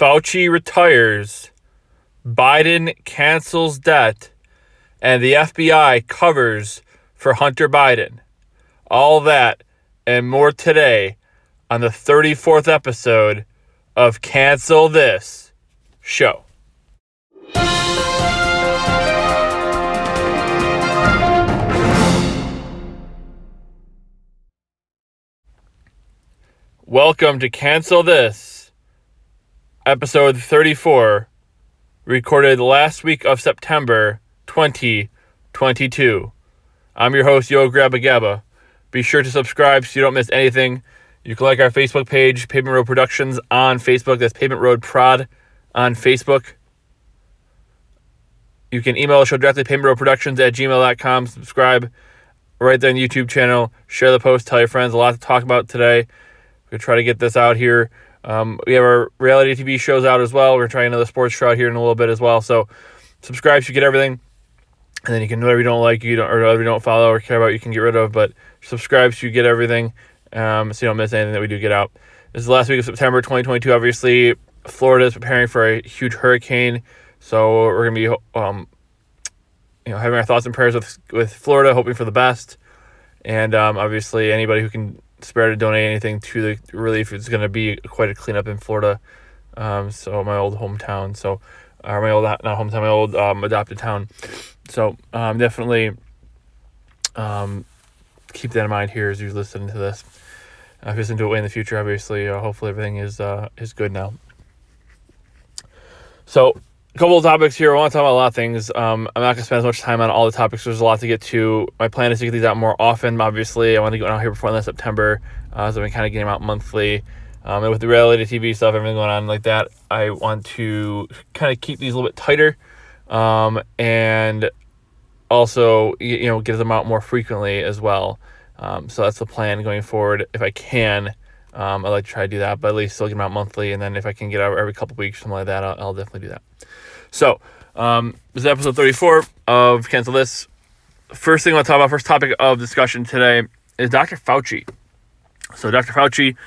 Fauci retires, Biden cancels debt, and the FBI covers for Hunter Biden. All that and more today on the 34th episode of Cancel This Show. Welcome to Cancel This, episode 34, recorded last week of September 2022. I'm your host, Yo Grabba Gabba. Be sure to subscribe so you don't miss anything. You can like our Facebook page, Pavement Road Productions on Facebook. That's Pavement Road Prod on Facebook. You can email the show directly, pavementroadproductions@gmail.com. Subscribe right there on the YouTube channel. Share the post, tell your friends. A lot to talk about today. We're going to try to get this out here. We have our reality TV shows out as well. We're trying another sports show out here in a little bit as well. So subscribe so you get everything. And then you can, whatever you don't like, or whatever you don't follow or care about, you can get rid of. But subscribe so you get everything, so you don't miss anything that we do get out. This is the last week of September 2022. Obviously, Florida is preparing for a huge hurricane. So we're going to be having our thoughts and prayers with Florida, hoping for the best. And obviously, anybody who can spare to donate anything to the relief, it's going to be quite a cleanup in Florida. So my old hometown, my old adopted town. So definitely keep that in mind here as you listen to this. If you listen to it way in the future, obviously, hopefully everything is good now. So a couple of topics here. I want to talk about a lot of things. I'm not going to spend as much time on all the topics. There's a lot to get to. My plan is to get these out more often. Obviously, I want to get out here before the end of September. So I've been kind of getting them out monthly. And with the reality TV stuff, everything going on like that, I want to kind of keep these a little bit tighter. And also, get them out more frequently as well. So that's the plan going forward. If I can, I'd like to try to do that, but at least still get them out monthly. And then if I can get out every couple weeks, something like that, I'll definitely do that. So, this is episode 34 of Cancel This. First thing I want to talk about, first topic of discussion today is Dr. Fauci. So Dr. Fauci,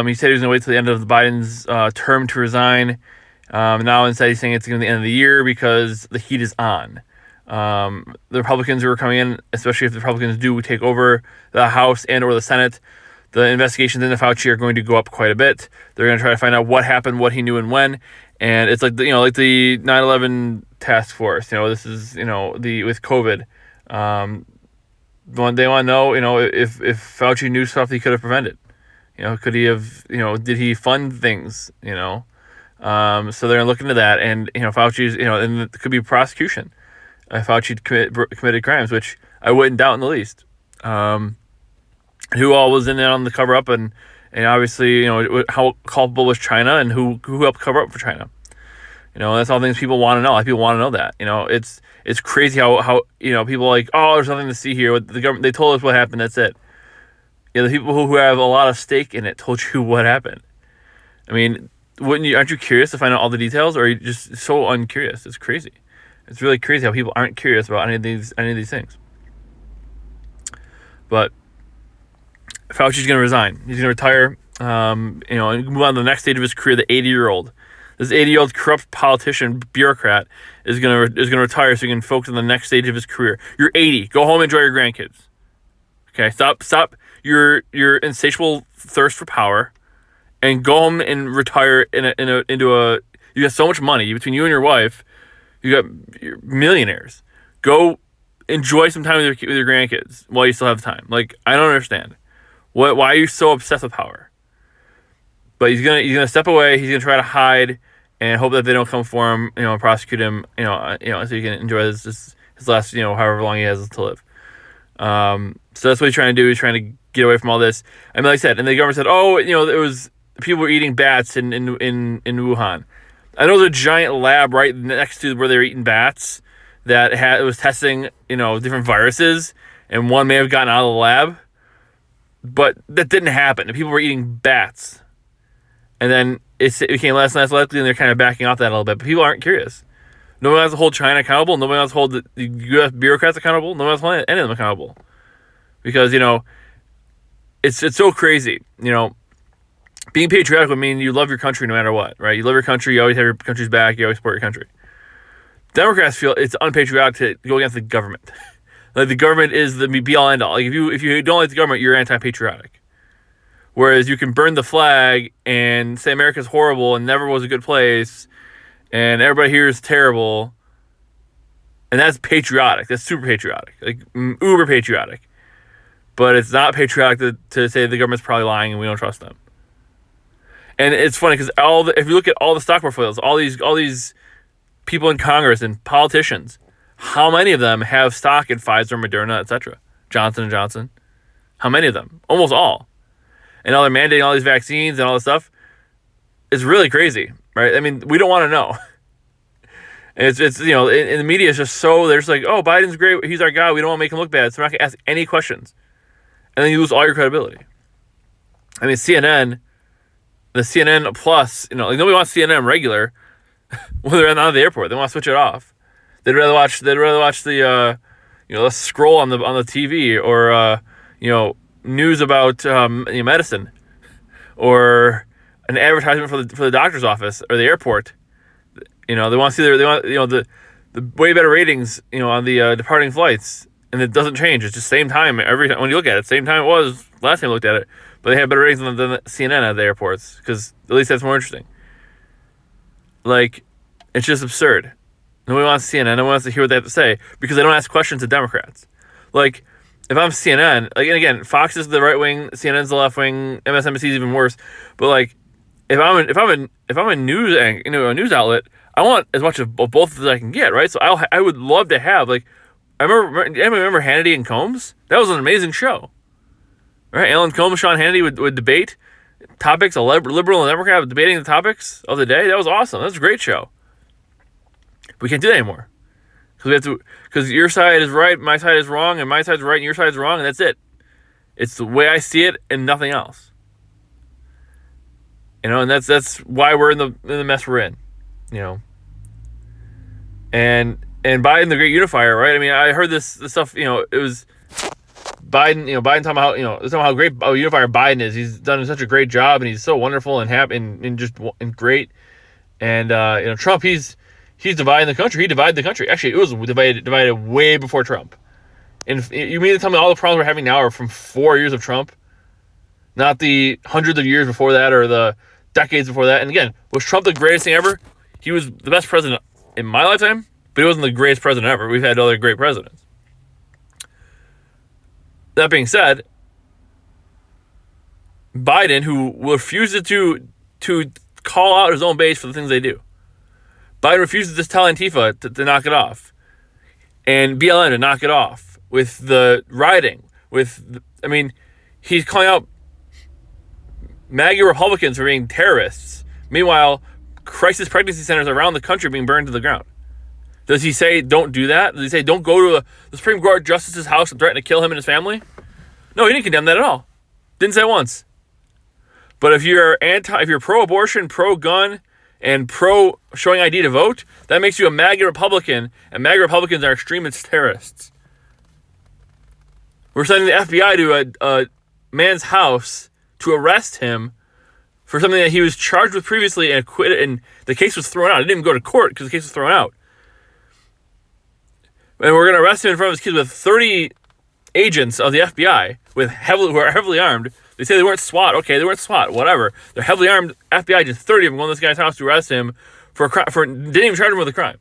he said he was going to wait till the end of Biden's term to resign. Now instead he's saying it's going to be the end of the year because the heat is on. The Republicans who are coming in, especially if the Republicans do take over the House and or the Senate, the investigations into Fauci are going to go up quite a bit. They're going to try to find out what happened, what he knew and when. And it's like the 9/11 task force. This is with COVID. They want to know if Fauci knew stuff he could have prevented. Could he have did he fund things? So they're going to look into that, and Fauci's and it could be prosecution. Fauci committed crimes, which I wouldn't doubt in the least. Who all was in on the cover up, and obviously how culpable was China, and who helped cover up for China. That's all things people want to know. Like, people want to know that. It's crazy how people are like, oh, there's nothing to see here. The government, they told us what happened. That's it. The people who have a lot of stake in it told you what happened. I mean, aren't you curious to find out all the details, or are you just so uncurious? It's crazy. It's really crazy how people aren't curious about any of these things. But Fauci's going to resign. He's going to retire, and move on to the next stage of his career. The 80-year-old, this 80-year-old corrupt politician, bureaucrat, is going to retire so he can focus on the next stage of his career. You're 80. Go home and enjoy your grandkids. Okay, stop your insatiable thirst for power, and go home and retire into a. You got so much money between you and your wife. You're millionaires. Go enjoy some time with your grandkids while you still have time. Like, I don't understand. Why are you so obsessed with power? But he's gonna step away. He's gonna try to hide and hope that they don't come for him, and prosecute him, so he can enjoy his last, however long he has to live. So that's what he's trying to do. He's trying to get away from all this. I mean, like I said, and the government said, oh, it was people were eating bats in Wuhan. I know there's a giant lab right next to where they were eating bats that was testing, different viruses, and one may have gotten out of the lab. But that didn't happen. People were eating bats. And then it became less and less likely, and they're kind of backing off that a little bit. But people aren't curious. Nobody wants to hold China accountable. Nobody wants to hold the U.S. bureaucrats accountable. Nobody wants to hold any of them accountable. Because, it's so crazy. being patriotic would mean you love your country no matter what, right? You love your country, you always have your country's back, you always support your country. Democrats feel it's unpatriotic to go against the government. Like the government is the be-all end-all. Like if you don't like the government, you're anti-patriotic. Whereas you can burn the flag and say America's horrible and never was a good place, and everybody here is terrible, and that's patriotic. That's super patriotic, like uber patriotic. But it's not patriotic to say the government's probably lying and we don't trust them. And it's funny because if you look at all the stock portfolios, all these people in Congress and politicians, how many of them have stock in Pfizer, Moderna, etc., Johnson & Johnson? How many of them? Almost all. And now they're mandating all these vaccines and all this stuff. It's really crazy, right? I mean, we don't want to know. It's in the media, it's just so, they're just like, oh, Biden's great, he's our guy, we don't want to make him look bad, so we're not going to ask any questions. And then you lose all your credibility. I mean, the CNN Plus, nobody wants CNN regular when they're out of the airport. They want to switch it off. They'd rather watch the let's scroll on the TV, or news about medicine, or an advertisement for the doctor's office or the airport. They want to see the way better ratings on the departing flights, and it doesn't change. It's just same time every time when you look at it. Same time it was last time I looked at it, but they have better ratings than CNN at the airports because at least that's more interesting. Like, it's just absurd. Nobody wants CNN. Nobody wants to hear what they have to say because they don't ask questions to Democrats. Like, if I'm CNN, and again, Fox is the right wing, CNN's the left wing, MSNBC is even worse. But like, if I'm a news outlet, I want as much of both as I can get, right? So I would love to have, like, I remember Hannity and Combs. That was an amazing show, right? Alan Combs, Sean Hannity would debate topics. A liberal and Democrat debating the topics of the day. That was awesome. That was a great show. We can't do that anymore because your side is right, my side is wrong, and my side's right and your side's wrong, and that's it. It's the way I see it and nothing else. And that's why we're in the mess we're in. And Biden, the great unifier, right? I mean, I heard this stuff. It was Biden. Biden talking about how great a unifier Biden is. He's done such a great job, and he's so wonderful and happy and great. And Trump, he's dividing the country. He divided the country. Actually, it was divided way before Trump. And you mean to tell me all the problems we're having now are from 4 years of Trump, not the hundreds of years before that or the decades before that? And again, was Trump the greatest thing ever? He was the best president in my lifetime, but he wasn't the greatest president ever. We've had other great presidents. That being said, Biden, who refuses to call out his own base for the things they do. Biden refuses to tell Antifa to knock it off, and BLM to knock it off with the rioting. He's calling out MAGA Republicans for being terrorists. Meanwhile, crisis pregnancy centers around the country being burned to the ground. Does he say don't do that? Does he say don't go to the Supreme Court Justice's house and threaten to kill him and his family? No, he didn't condemn that at all. Didn't say it once. But if you're pro-abortion, pro-gun, and pro showing ID to vote, that makes you a MAGA Republican, and MAGA Republicans are extremist terrorists. We're sending the FBI to a man's house to arrest him for something that he was charged with previously and acquitted, and the case was thrown out. It didn't even go to court because the case was thrown out. And we're going to arrest him in front of his kids with 30 agents of the FBI who are heavily armed. They say they weren't SWAT. Okay, they weren't SWAT. Whatever. They're heavily armed FBI agents, 30 of them, going to this guy's house to arrest him for a crime. Didn't even charge him with a crime.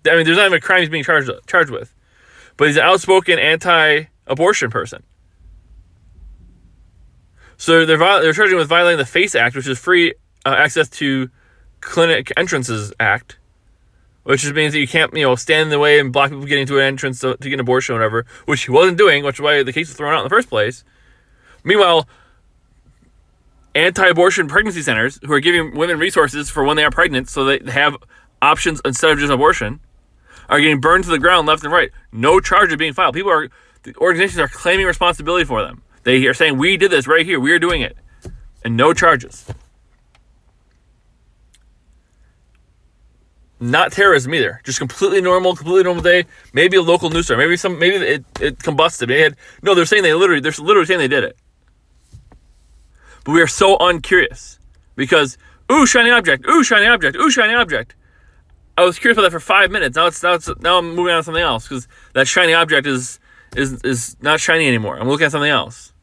I mean, there's not even a crime he's being charged with. But he's an outspoken anti-abortion person. So they're charging him with violating the FACE Act, which is Free Access to Clinic Entrances Act, which just means that you can't, stand in the way and block people getting to an entrance to get an abortion or whatever, which he wasn't doing, which is why the case was thrown out in the first place. Meanwhile, anti-abortion pregnancy centers who are giving women resources for when they are pregnant so they have options instead of just abortion are getting burned to the ground left and right. No charges being filed. The organizations are claiming responsibility for them. They are saying, we did this right here. We are doing it. And no charges. Not terrorism either. Just completely normal day. Maybe a local news story. Maybe it combusted. They're literally saying they did it. But we are so uncurious because, ooh, shiny object, ooh, shiny object, ooh, shiny object. I was curious about that for 5 minutes. Now I'm moving on to something else because that shiny object is not shiny anymore. I'm looking at something else.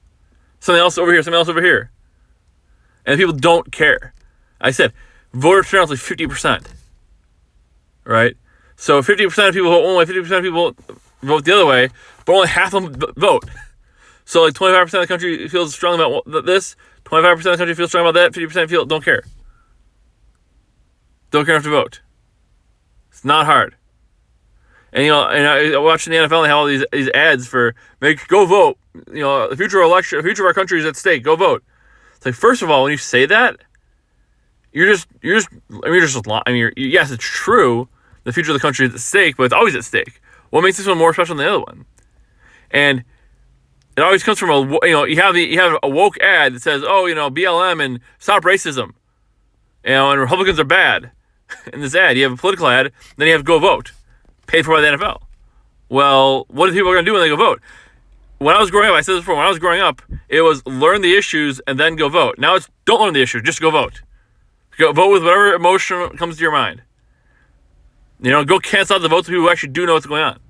Something else over here, something else over here. And people don't care. I said, voter turnout is like 50%. Right? So 50% of people vote one way, 50% of people vote the other way, but only half of them vote. So like 25% of the country feels strongly about this, 25% of the country feels strong about that, 50% don't care. Don't care enough to vote. It's not hard. And and I watching the NFL, they have all these ads for go vote. The future of our country is at stake. Go vote. It's like, first of all, when you say that, yes, it's true. The future of the country is at stake, but it's always at stake. What makes this one more special than the other one? And it always comes from you have a woke ad that says, BLM and stop racism, and Republicans are bad. In this ad, you have a political ad, then you have go vote, paid for by the NFL. Well, what are people going to do when they go vote? When I was growing up, I said this before, when I was growing up, it was learn the issues and then go vote. Now it's don't learn the issues, just go vote. Go vote with whatever emotion comes to your mind. Go cancel out the votes of people who actually do know what's going on.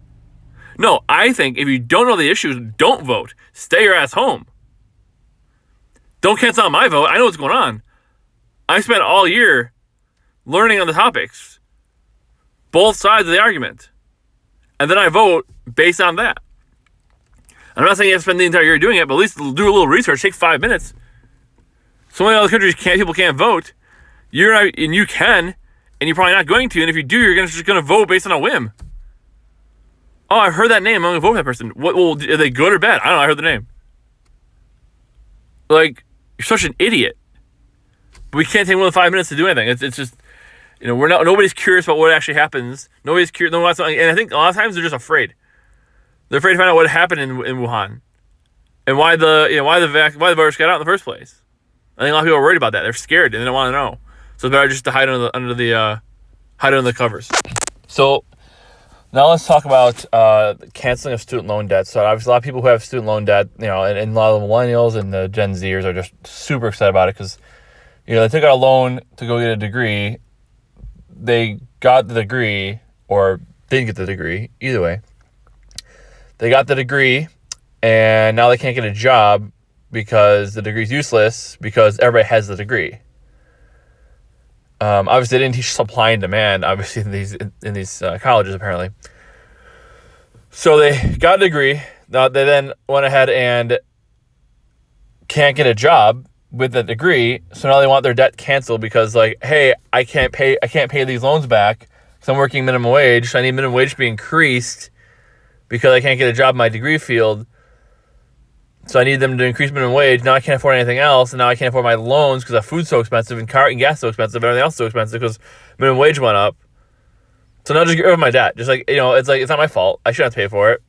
No, I think if you don't know the issues, don't vote. Stay your ass home. Don't cancel out my vote. I know what's going on. I spent all year learning on the topics, both sides of the argument. And then I vote based on that. I'm not saying you have to spend the entire year doing it, but at least do a little research. Take 5 minutes. So many other countries people can't vote. You're not, and you can, and you're probably not going to. And if you do, you're just going to vote based on a whim. Oh, I've heard that name. I'm going to vote for that person. Are they good or bad? I don't know. I heard the name. Like, you're such an idiot. But we can't take more than 5 minutes to do anything. It's just, nobody's curious about what actually happens. Nobody's curious. And I think a lot of times they're just afraid. They're afraid to find out what happened in Wuhan, and why the virus got out in the first place. I think a lot of people are worried about that. They're scared and they don't want to know. So it's better just to hide under the covers. So now let's talk about canceling of student loan debt. So obviously a lot of people who have student loan debt, and a lot of the millennials and the Gen Zers are just super excited about it because they took out a loan to go get a degree. They got the degree or didn't get the degree. Either way. They got the degree, and now they can't get a job because the degree's useless because everybody has the degree. Obviously, they didn't teach supply and demand, obviously, in these colleges, apparently. So they got a degree. Now they then went ahead and can't get a job with the degree, so now they want their debt canceled because, hey, I can't pay these loans back because I'm working minimum wage, so I need minimum wage to be increased because I can't get a job in my degree field. So I need them to increase minimum wage. Now I can't afford anything else, and now I can't afford my loans because food's so expensive and car and gas so expensive and everything else so expensive because minimum wage went up. So now just get rid of my debt. Just it's not my fault. I shouldn't have to pay for it.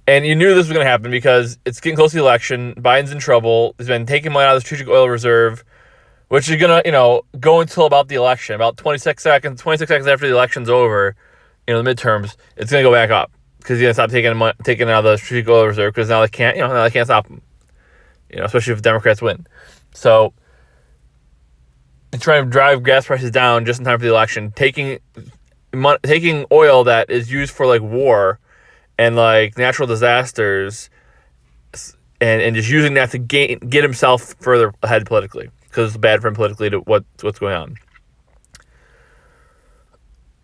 And you knew this was going to happen because it's getting close to the election. Biden's in trouble. He's been taking money out of the strategic oil reserve, which is going to, go until about the election. About 26 seconds after the election's over, the midterms, it's going to go back up because he's going to stop taking out of the strategic oil reserve because now they can't stop him, especially if Democrats win. So they're trying to drive gas prices down just in time for the election, taking oil that is used for war and natural disasters, and just using that to get himself further ahead politically because it's bad for him politically to what's going on.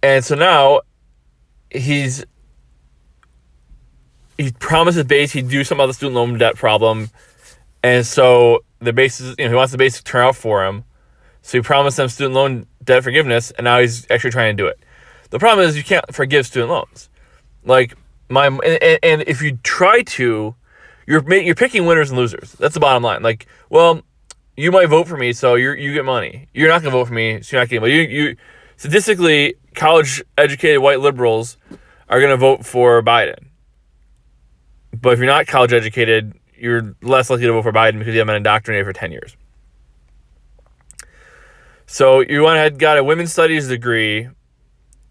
And so now he promised his base he'd do some other student loan debt problem, and so the base is, he wants the base to turn out for him. So he promised them student loan debt forgiveness, and now he's actually trying to do it. The problem is you can't forgive student loans. And if you try to, you're picking winners and losers. That's the bottom line. You might vote for me, so you get money. You're not gonna vote for me, so you're not getting money. You statistically, college-educated white liberals are gonna vote for Biden. But if you're not college-educated, you're less likely to vote for Biden because you haven't been indoctrinated for 10 years. So you went ahead and got a women's studies degree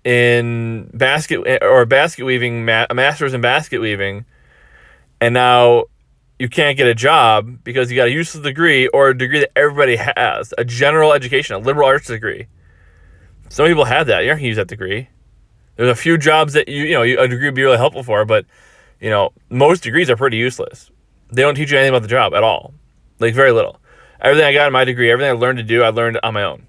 in basket weaving, a master's in basket weaving, and now you can't get a job because you got a useless degree or a degree that everybody has, a general education, a liberal arts degree. Some people have that. You're not going to use that degree. There's a few jobs that a degree would be really helpful for, but most degrees are pretty useless. They don't teach you anything about the job at all, like very little. Everything I got in my degree, everything I learned to do, I learned on my own.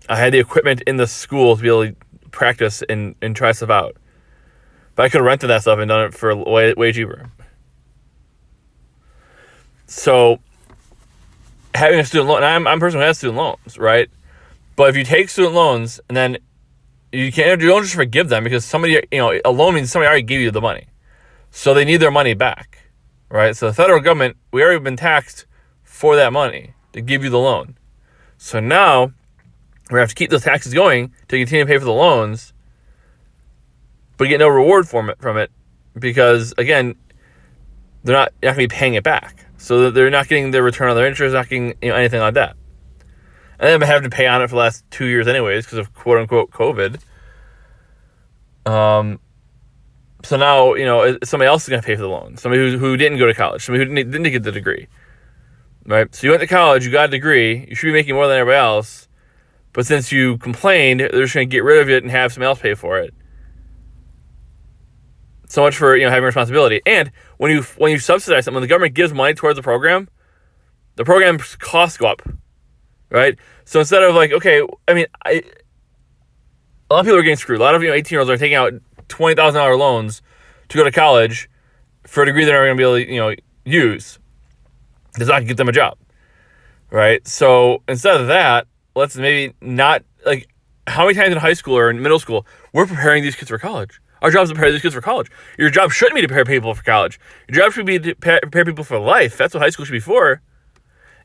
I had the equipment in the school to be able to practice and try stuff out. But I could have rented that stuff and done it for way cheaper. So having a student loan, and I'm a person who has student loans, right? But if you take student loans and then you don't just forgive them because somebody, a loan means somebody already gave you the money. So they need their money back, right? So the federal government, we already been taxed for that money to give you the loan. So now we have to keep those taxes going to continue to pay for the loans, but get no reward from it because, again, they're not going to be paying it back. So they're not getting their return on their interest, not getting anything like that. And they've been having to pay on it for the last 2 years anyways because of quote-unquote COVID. So now, somebody else is going to pay for the loan. Somebody who didn't go to college. Somebody who didn't get the degree. Right? So you went to college, you got a degree, you should be making more than everybody else. But since you complained, they're just going to get rid of it and have somebody else pay for it. So much for having responsibility. And when you subsidize something, when the government gives money towards the program's costs go up. Right? So instead of a lot of people are getting screwed. A lot of 18-year-olds are taking out $20,000 loans to go to college for a degree they're not going to be able to use. Does not get them a job, right? So instead of that, let's maybe not how many times in high school or in middle school we're preparing these kids for college. Our job is to prepare these kids for college. Your job shouldn't be to prepare people for college. Your job should be to prepare people for life. That's what high school should be for.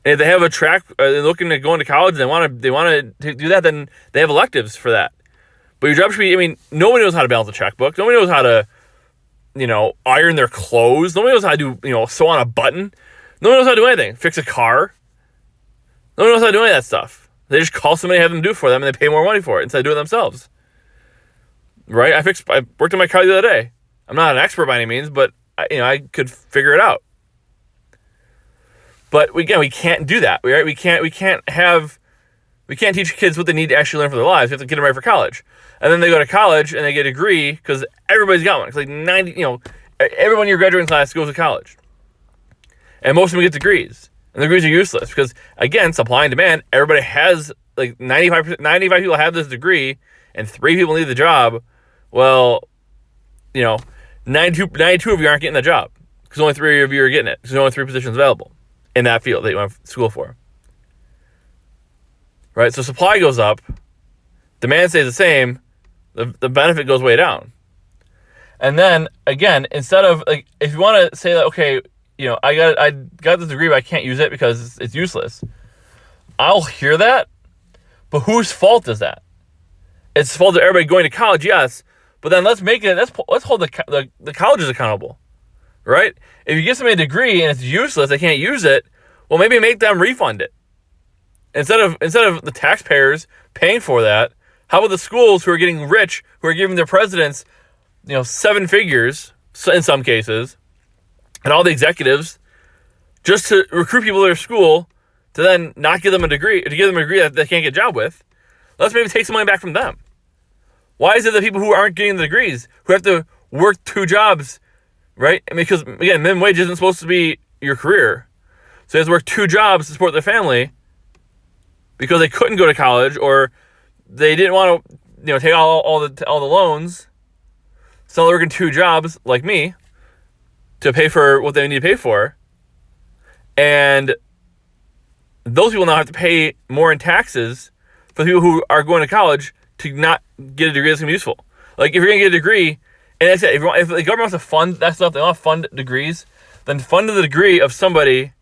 And if they have a track, they're looking to go into college, and they want to do that, then they have electives for that. But your job should be, nobody knows how to balance a checkbook. Nobody knows how to, iron their clothes. Nobody knows how to do, sew on a button. Nobody knows how to do anything. Fix a car. Nobody knows how to do any of that stuff. They just call somebody and have them do it for them, and they pay more money for it instead of doing it themselves. Right? I worked on my car the other day. I'm not an expert by any means, but, I could figure it out. But we can't do that. Right? We can't teach kids what they need to actually learn for their lives. We have to get them ready for college. And then they go to college and they get a degree because everybody's got one. It's like 90, everyone in your graduating class goes to college. And most of them get degrees. And the degrees are useless because, again, supply and demand, everybody has, 95 people have this degree and 3 people need the job. Well, 92 of you aren't getting the job because only 3 of you are getting it because there's only 3 positions available in that field that you went to school for. Right? So supply goes up, demand stays the same, the benefit goes way down. And then, again, instead of, if you want to say that, okay, I got this degree, but I can't use it because it's useless. I'll hear that, but whose fault is that? It's the fault of everybody going to college, yes, but then let's hold the colleges accountable, right? If you give somebody a degree and it's useless, they can't use it, well, maybe make them refund it. Instead of the taxpayers paying for that, how about the schools who are getting rich, who are giving their presidents, 7 figures in some cases, and all the executives, just to recruit people to their school, to then not give them a degree, that they can't get a job with. Let's maybe take some money back from them. Why is it that people who aren't getting the degrees, who have to work 2 jobs, right? Because, again, minimum wage isn't supposed to be your career. So they have to work 2 jobs to support their family because they couldn't go to college or they didn't want to, take all the loans. So they're working 2 jobs, like me, to pay for what they need to pay for. And those people now have to pay more in taxes for the people who are going to college to not get a degree that's going to be useful. If you're going to get a degree, and I said, if the government wants to fund that stuff, they want to fund degrees, then fund the degree of somebody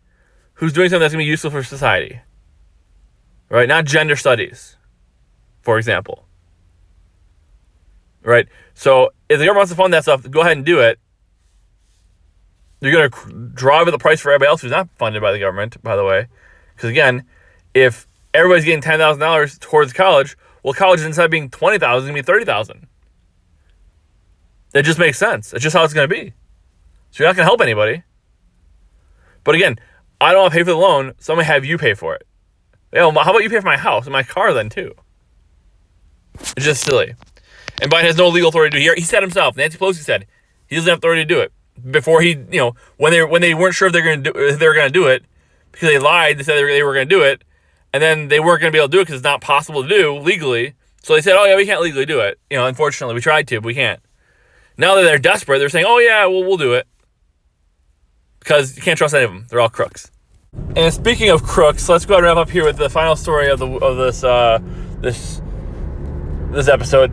who's doing something that's going to be useful for society. Right? Not gender studies, for example. Right? So if the government wants to fund that stuff, go ahead and do it. You're going to drive up the price for everybody else who's not funded by the government, by the way. Because, again, if everybody's getting $10,000 towards college, well, college instead of being $20,000 is going to be $30,000. It just makes sense. It's just how it's going to be. So you're not going to help anybody. But again, I don't want to pay for the loan, so I'm going to have you pay for it. How about you pay for my house and my car then too? It's just silly. And Biden has no legal authority to do it. He said himself, Nancy Pelosi said, he doesn't have authority to do it. Before he, when they weren't sure if they were going to do it, because they lied, they said they were going to do it, and then they weren't going to be able to do it because it's not possible to do legally. So they said, oh yeah, we can't legally do it. Unfortunately, we tried to, but we can't. Now that they're desperate, they're saying, oh yeah, we'll do it. Because you can't trust any of them. They're all crooks. And speaking of crooks, let's go ahead and wrap up here with the final story of this episode.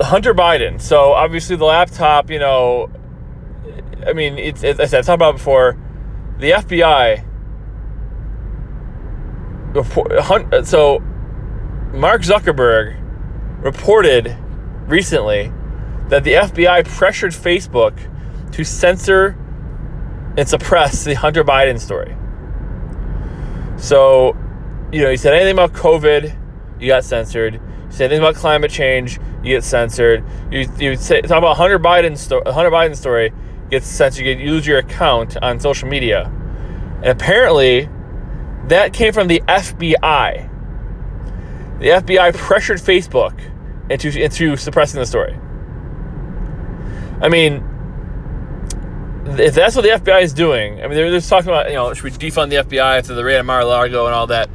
Hunter Biden. So obviously the laptop, I mean, it's as I said, I've talked about it before. The FBI. So Mark Zuckerberg reported recently that the FBI pressured Facebook to censor and suppress the Hunter Biden story. So, you said anything about COVID, you got censored. You said anything about climate change, you get censored. You talk about Hunter Biden story gets censored. You lose your account on social media. And apparently, that came from the FBI. The FBI pressured Facebook into suppressing the story. I mean, if that's what the FBI is doing, I mean, they're just talking about, should we defund the FBI after the raid on Mar-a-Lago and all that?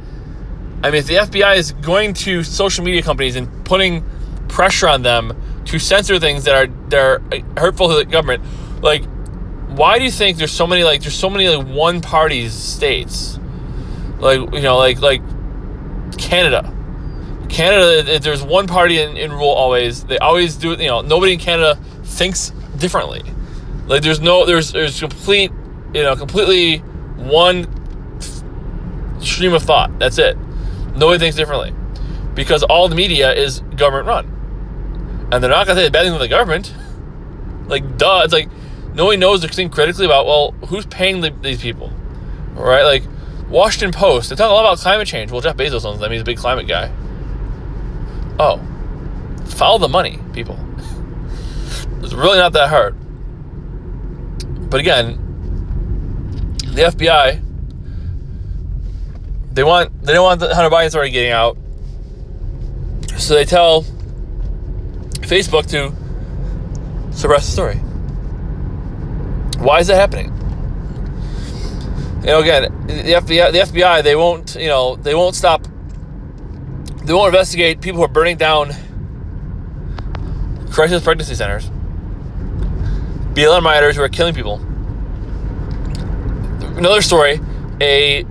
I mean, if the FBI is going to social media companies and putting pressure on them to censor things that are hurtful to the government, like, why do you think there's so many one-party states? Like Canada. Canada, there's one party in rule always. They always do it. Nobody in Canada thinks differently. Like there's completely one stream of thought. That's it. Nobody thinks differently because all the media is government run, and they're not gonna say bad things about the government. Like duh, it's like nobody knows to think critically about who's paying these people, right? Like Washington Post, they talk a lot about climate change. Well, Jeff Bezos owns them. He's a big climate guy. Oh, follow the money, people. It's really not that hard. But again, the FBI, they don't want the Hunter Biden story getting out, so they tell Facebook to suppress the story. Why is that happening? Again, the FBI, they won't stop. They won't investigate people who are burning down crisis pregnancy centers, BLM rioters who are killing people. Another story, a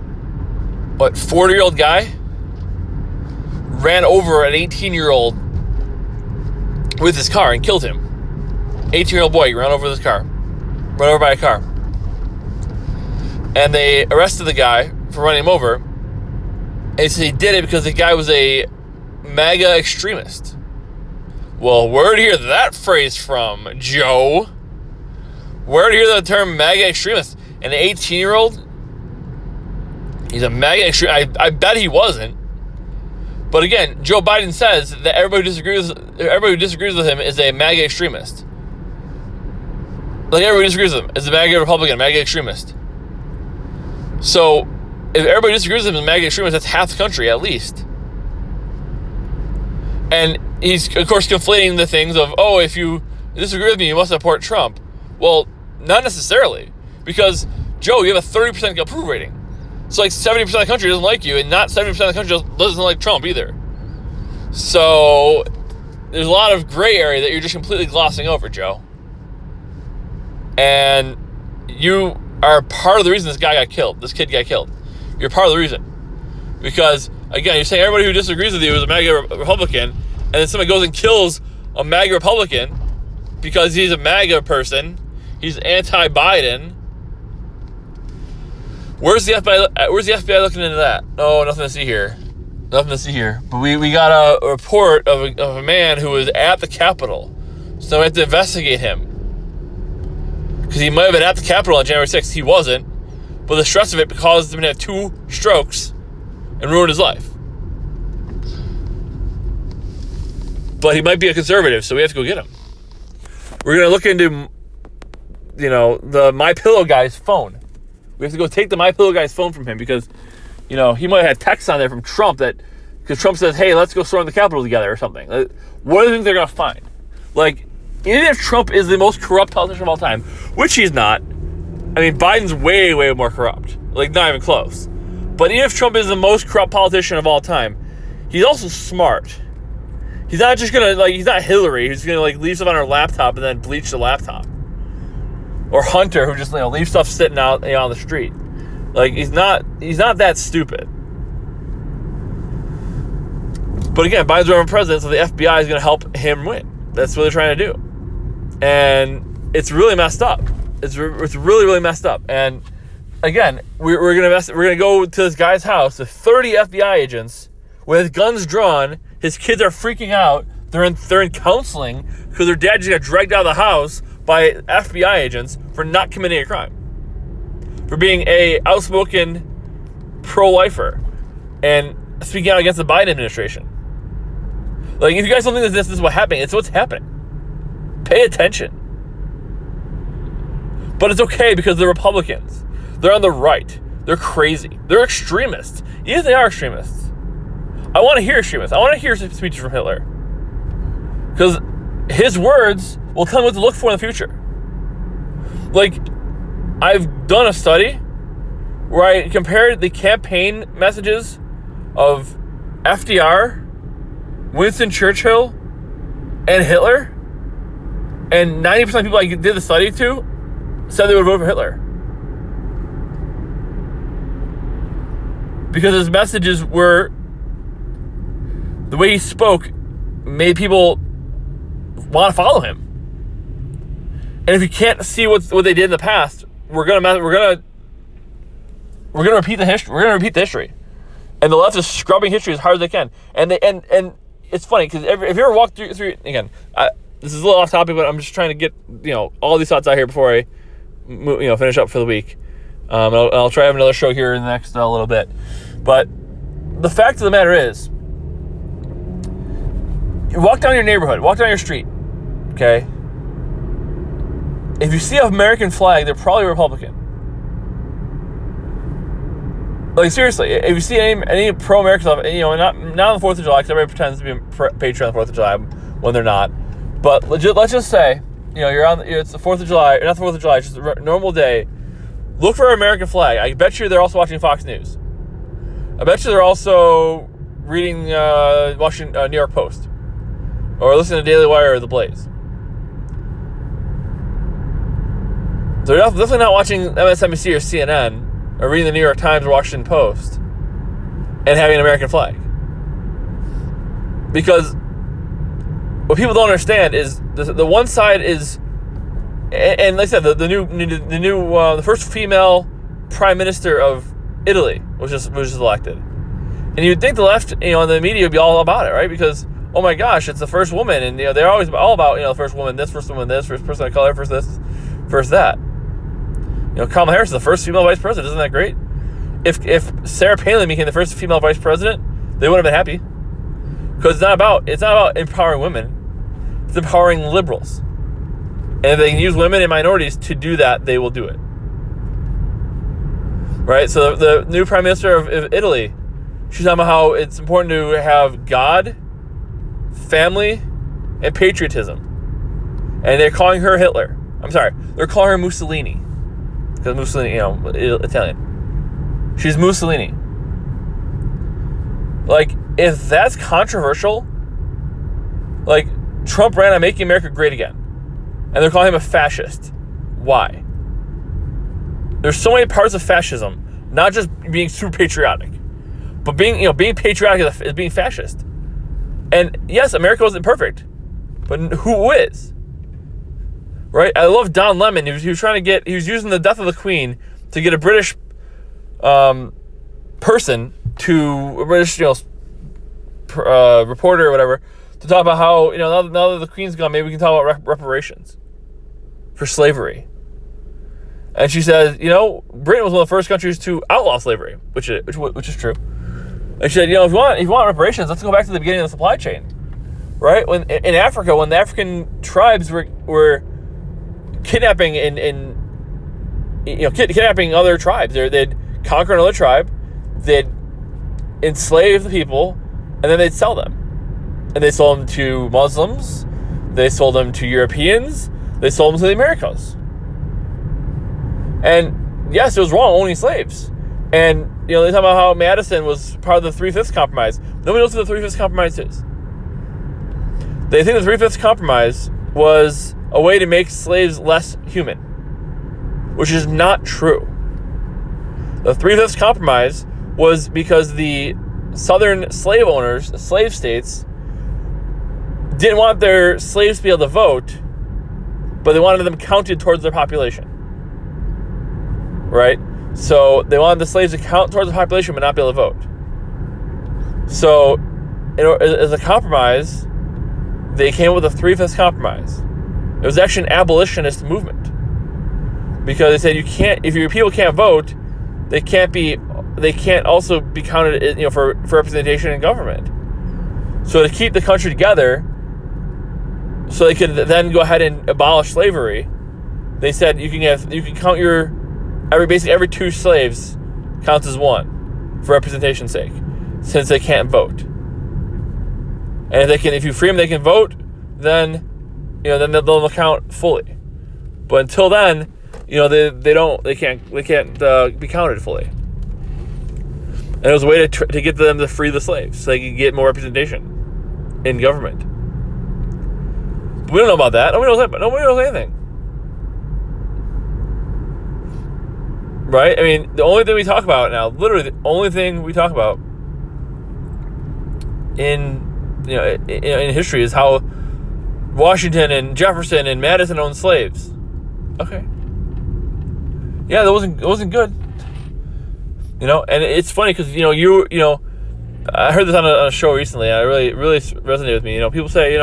40-year-old guy ran over an 18-year-old with his car and killed him. 18-year-old boy ran over by a car. And they arrested the guy for running him over. And he said he did it because the guy was a MAGA extremist. Well, where'd you hear that phrase from, Joe? Where'd you hear the term MAGA extremist? An 18-year-old? He's a MAGA extremist. I bet he wasn't. But again, Joe Biden says that everybody who disagrees with him is a MAGA extremist. Like everybody disagrees with him is a MAGA Republican, MAGA extremist. So, if everybody disagrees with him as a MAGA extremist, that's half the country, at least. And he's, of course, conflating the things of, if you disagree with me, you must support Trump. Well, not necessarily. Because, Joe, you have a 30% approval rating. So, 70% of the country doesn't like you, and not 70% of the country doesn't like Trump either. So, there's a lot of gray area that you're just completely glossing over, Joe. And you are part of the reason this kid got killed. You're part of the reason. Because, again, you're saying everybody who disagrees with you is a MAGA Republican, and then somebody goes and kills a MAGA Republican because he's a MAGA person, he's anti-Biden. Where's the FBI looking into that? Oh, nothing to see here. But we got a report of a man who was at the Capitol. So we have to investigate him. Because he might have been at the Capitol on January 6th. He wasn't. But the stress of it caused him to have 2 strokes and ruined his life. But he might be a conservative, so we have to go get him. We're going to look into, the MyPillow guy's phone. We have to go take the MyPillow guy's phone from him because, he might have had texts on there from Trump because Trump says, hey, let's go storm the Capitol together or something. What do you think they're going to find? Even if Trump is the most corrupt politician of all time, which he's not, Biden's way, way more corrupt. Not even close. But even if Trump is the most corrupt politician of all time, he's also smart. He's not just going to, he's not Hillary who's going to, leave stuff on her laptop and then bleach the laptop. Or Hunter who just, leaves stuff sitting out on the street. He's not that stupid. But again, Biden's running for president, so the FBI is going to help him win. That's what they're trying to do. And it's really messed up. It's really, really messed up. And again, we're gonna go to this guy's house with 30 FBI agents with guns drawn. His kids are freaking out. They're in counseling because their dad just got dragged out of the house by FBI agents for not committing a crime, for being a outspoken pro-lifer and speaking out against the Biden administration. If you guys don't think this is what's happening, it's what's happening. Pay attention. But it's okay because they're Republicans. They're on the right. They're crazy. They're extremists. Even if they are extremists. I want to hear extremists. I want to hear speeches from Hitler. Because his words will tell me what to look for in the future. I've done a study where I compared the campaign messages of FDR, Winston Churchill, and Hitler, and 90% of people I did the study to said they would vote for Hitler. Because his messages were, the way he spoke made people want to follow him. And if you can't see what they did in the past, we're gonna repeat the history. We're gonna repeat the history. And the left is scrubbing history as hard as they can. And it's funny because if you ever walk through again, this is a little off topic, but I'm just trying to get all these thoughts out here before I finish up for the week. I'll try to have another show here in the next little bit. But the fact of the matter is, you walk down your neighborhood, walk down your street, okay? If you see an American flag, they're probably Republican. Seriously, if you see any pro-American stuff, not on the 4th of July, because everybody pretends to be a patriot on the 4th of July when they're not. But let's just say, it's the 4th of July, not the 4th of July, it's just a normal day. Look for an American flag. I bet you they're also watching Fox News. I bet you they're also reading, watching New York Post. Or listening to Daily Wire or The Blaze. So they're definitely not watching MSNBC or CNN, or reading the New York Times or Washington Post, and having an American flag. Because what people don't understand is the one side is, and like I said, the first female prime minister of Italy was just elected, and you'd think the left, and the media would be all about it, right? Because oh my gosh, it's the first woman, and they're always all about the first woman this, first woman this, first person of color, first this, first that. Kamala Harris is the first female vice president. Isn't that great? If Sarah Palin became the first female vice president, they would have been happy. Because it's not about empowering women. It's empowering liberals. And if they can use women and minorities to do that, they will do it. Right? So the new prime minister of Italy, she's talking about how it's important to have God, family, and patriotism. And they're calling her Hitler. I'm sorry. They're calling her Mussolini. Because Mussolini, Italian. She's Mussolini. If that's controversial, Trump ran on making America great again. And they're calling him a fascist. Why? There's so many parts of fascism, not just being super patriotic, but being patriotic is being fascist. And yes, America wasn't perfect, but who is? Right? I love Don Lemon. He was using the death of the Queen to get a British person a British reporter or whatever, to talk about how now that the Queen's gone, maybe we can talk about reparations for slavery. And she says, Britain was one of the first countries to outlaw slavery, which is true. And she said, if you want reparations, let's go back to the beginning of the supply chain, right? When in Africa, when the African tribes were kidnapping and kidnapping other tribes. They'd conquer another tribe, they'd enslave the people, and then they'd sell them. And they sold them to Muslims, they sold them to Europeans, they sold them to the Americas. And yes, it was wrong owning slaves. And they talk about how Madison was part of the 3/5 Compromise. Nobody knows what the 3/5 Compromise is. They think the 3/5 Compromise was a way to make slaves less human, which is not true. The 3/5 Compromise was because the southern slave owners, the slave states, didn't want their slaves to be able to vote, but they wanted them counted towards their population. Right? So they wanted the slaves to count towards the population but not be able to vote. So, as a compromise, they came up with the 3/5 Compromise. It was actually an abolitionist movement, because they said if your people can't vote, they can't also be counted, for representation in government. So to keep the country together, so they could then go ahead and abolish slavery, they said you can count every 2 slaves counts as 1 for representation's sake, since they can't vote. And if you free them, they can vote, then they'll count fully. But until then, they can't be counted fully. And it was a way to get them to free the slaves, so they could get more representation in government. But we don't know about that. Nobody knows anything. Right? I mean, the only thing we talk about now, literally the only thing we talk about in history is how Washington and Jefferson and Madison owned slaves. Okay. Yeah, it wasn't good. And it's funny because I heard this on a show recently, and it really resonated with me. People say,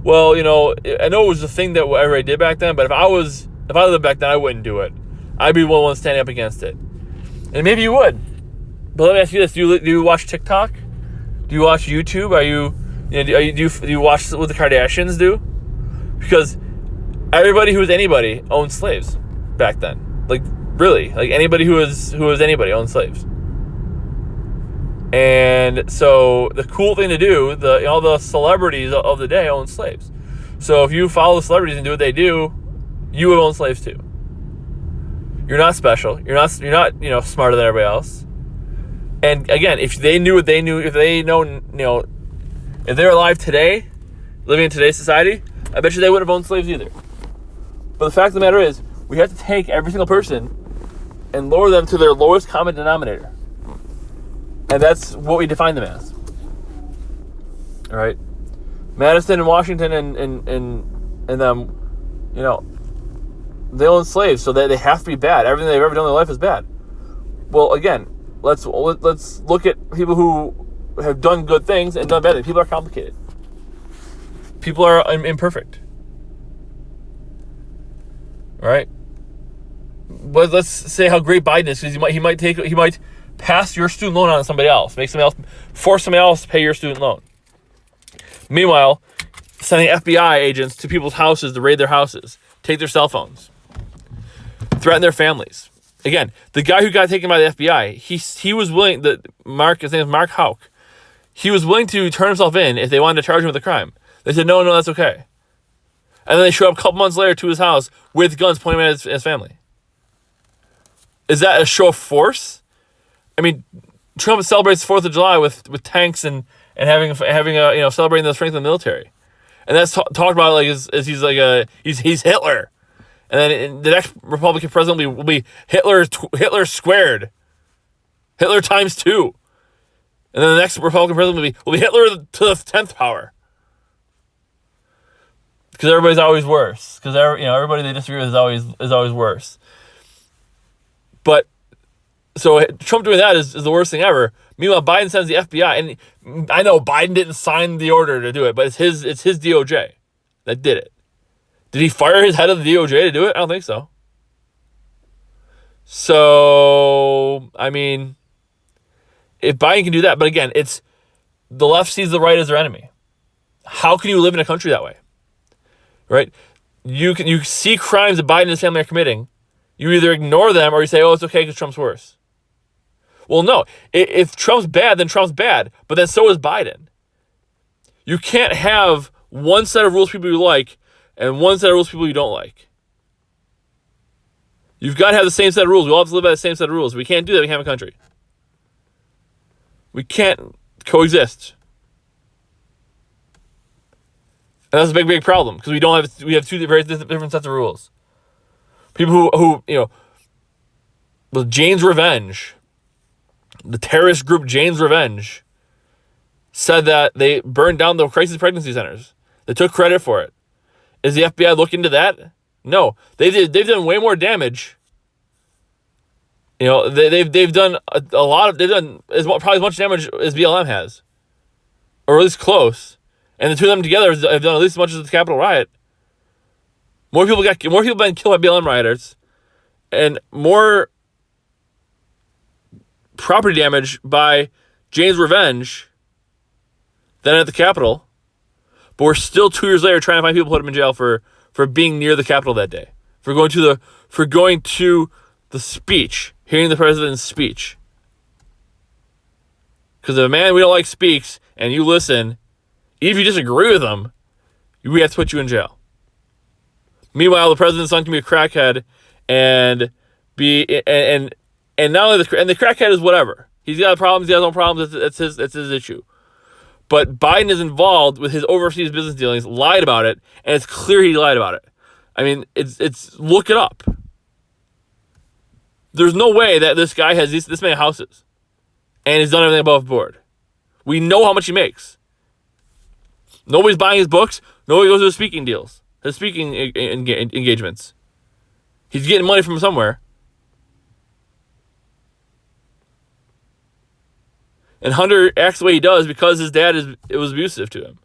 well, I know it was the thing that everybody did back then, but if I lived back then, I wouldn't do it. I'd be one standing up against it. And maybe you would. But let me ask you this: do you watch TikTok? Do you watch YouTube? Do you watch what the Kardashians do? Because everybody who was anybody owned slaves back then. Like, really, like anybody who was anybody owned slaves. And so the cool thing to do, all the celebrities of the day owned slaves. So if you follow the celebrities and do what they do, you would own slaves too. You're not special. You're not smarter than everybody else. And again, if they knew what they knew, if they know, if they're alive today, living in today's society, I bet you they wouldn't have owned slaves either. But the fact of the matter is, we have to take every single person and lower them to their lowest common denominator. And that's what we define them as. All right? Madison and Washington and them, they own slaves, so they have to be bad. Everything they've ever done in their life is bad. Well, again, let's look at people who have done good things and done bad things. People are complicated. People are imperfect. All right? But let's say how great Biden is, because he might pass your student loan on to somebody else, force somebody else to pay your student loan. Meanwhile, sending FBI agents to people's houses to raid their houses, take their cell phones, threaten their families. Again, the guy who got taken by the FBI, he was willing. His name is Mark Houck. He was willing to turn himself in if they wanted to charge him with a crime. They said, no, that's okay. And then they showed up a couple months later to his house with guns pointing at his family. Is that a show of force? I mean, Trump celebrates 4th of July with tanks and having a celebrating the strength of the military, and that's talked about like as he's Hitler, and then the next Republican president will be Hitler squared, Hitler times 2, and then the next Republican president will be Hitler to the 10th power, because everybody's always worse, because everybody they disagree with is always worse. But so Trump doing that is the worst thing ever. Meanwhile, Biden sends the FBI, and I know Biden didn't sign the order to do it, but it's his DOJ that did it. Did he fire his head of the DOJ to do it? I don't think so. So, I mean, if Biden can do that, but again, it's the left sees the right as their enemy. How can you live in a country that way? Right? You see crimes that Biden and his family are committing, You either ignore them or you say, oh, it's okay because Trump's worse. Well, no. If Trump's bad, then Trump's bad. But then so is Biden. You can't have one set of rules people you like and one set of rules people you don't like. You've got to have the same set of rules. We all have to live by the same set of rules. We can't do that. We can't have a country. We can't coexist. And that's a big, big problem because we have two very different sets of rules. People who with Jane's Revenge, the terrorist group Jane's Revenge, said that they burned down the crisis pregnancy centers. They took credit for it. Is the FBI looking into that? No. They've done way more damage. They've done a lot of, probably as much damage as BLM has. Or at least close. And the two of them together have done at least as much as the Capitol riot. More people have been killed by BLM rioters, and more property damage by Jane's Revenge than at the Capitol. But we're still 2 years later trying to find people to put them in jail for being near the Capitol that day, for going to the speech, hearing the president's speech. Because if a man we don't like speaks and you listen, even if you disagree with him, we have to put you in jail. Meanwhile, the president's son can be a crackhead and not only the crackhead is whatever. He's got problems. He has no problems. That's his issue. But Biden is involved with his overseas business dealings, lied about it, and it's clear he lied about it. I mean, it's look it up. There's no way that this guy has this many houses and he's done everything above board. We know how much he makes. Nobody's buying his books. Nobody goes to his speaking deals, his speaking engagements. He's getting money from somewhere. And Hunter acts the way he does because his dad was abusive to him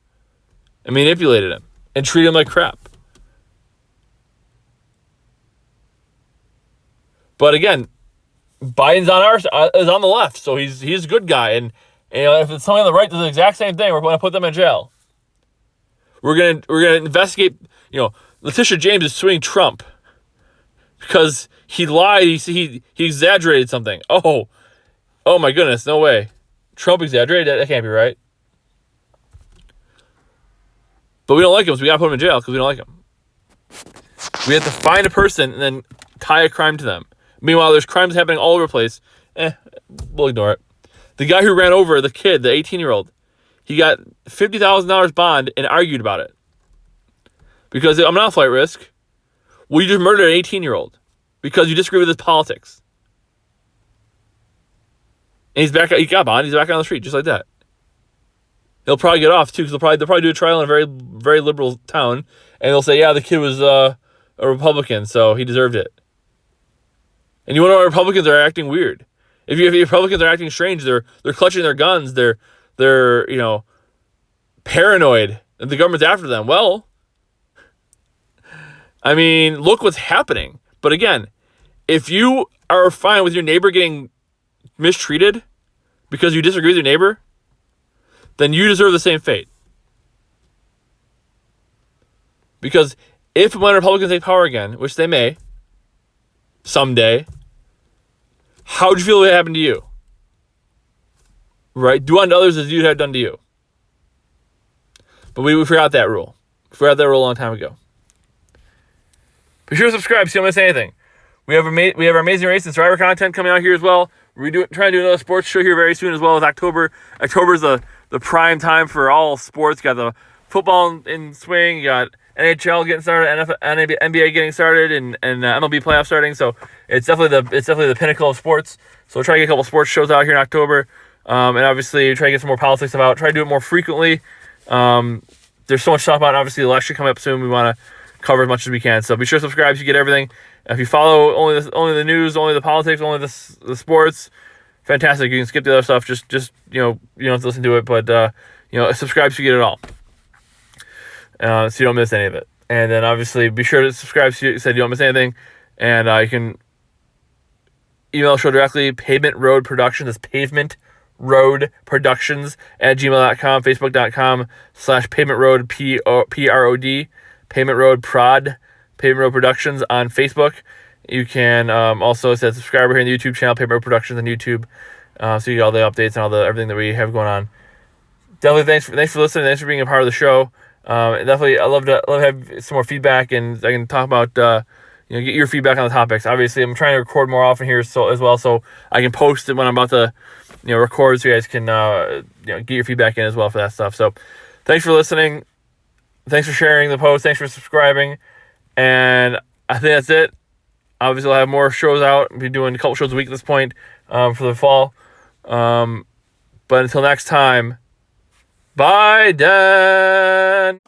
and manipulated him and treated him like crap. But again, Biden's is on the left, so he's a good guy. And if it's somebody on the right does the exact same thing, we're going to put them in jail. We're gonna investigate. Letitia James is suing Trump because he lied. He exaggerated something. Oh my goodness, no way. Trump exaggerated? That can't be right. But we don't like him, so we gotta put him in jail because we don't like him. We have to find a person and then tie a crime to them. Meanwhile, there's crimes happening all over the place. We'll ignore it. The guy who ran over the kid, the 18-year-old, he got $50,000 bond and argued about it. Because I'm not a flight risk. Well, you just murdered an 18-year-old because you disagree with his politics. And he got bond, he's back on the street, just like that. He'll probably get off, too, because they'll probably do a trial in a very, very liberal town, and they'll say, yeah, the kid was a Republican, so he deserved it. And you wonder why Republicans are acting weird. If Republicans are acting strange, they're clutching their guns, they're paranoid, and the government's after them. Well, I mean, look what's happening. But again, if you are fine with your neighbor getting mistreated because you disagree with your neighbor, then you deserve the same fate. Because if when Republicans take power again, which they may, someday, how would you feel if it happened to you? Right? Do unto others as you'd have done to you. But we forgot that rule. We forgot that rule a long time ago. Be sure to subscribe so you don't miss anything. We have our Amazing Race and Survivor content coming out here as well. We're trying to do another sports show here very soon as well as October. October's the prime time for all sports. You got the football in swing. You got NHL getting started, NBA getting started, and MLB playoffs starting. So it's definitely the pinnacle of sports. So we'll try to get a couple sports shows out here in October, and obviously try to get some more politics about. Try to do it more frequently. There's so much to talk about. And obviously, the election coming up soon. We want to cover as much as we can. So be sure to subscribe so you get everything. If you follow only the news, only the politics, only the sports, fantastic. You can skip the other stuff. Just you don't have to listen to it, but subscribe so you get it all. So you don't miss any of it. And then obviously be sure to subscribe so you don't miss anything. And you can email the show directly, Pavement Road Productions. That's Pavement Road Productions @gmail.com, Facebook.com/Pavement Road PROD, Pavement Road Prod, Pavement Road Productions on Facebook. You can also set subscriber here in the YouTube channel, Paper Productions on YouTube, so you get all the updates and all the everything that we have going on. Definitely thanks for listening. Thanks for being a part of the show. Definitely, I love to have some more feedback, and I can talk about get your feedback on the topics. Obviously, I'm trying to record more often here so I can post it when I'm about to record, so you guys can get your feedback in as well for that stuff. So thanks for listening. Thanks for sharing the post. Thanks for subscribing. And I think that's it. Obviously, I'll have more shows out. I'll be doing a couple shows a week at this point for the fall. But until next time, bye, Dan.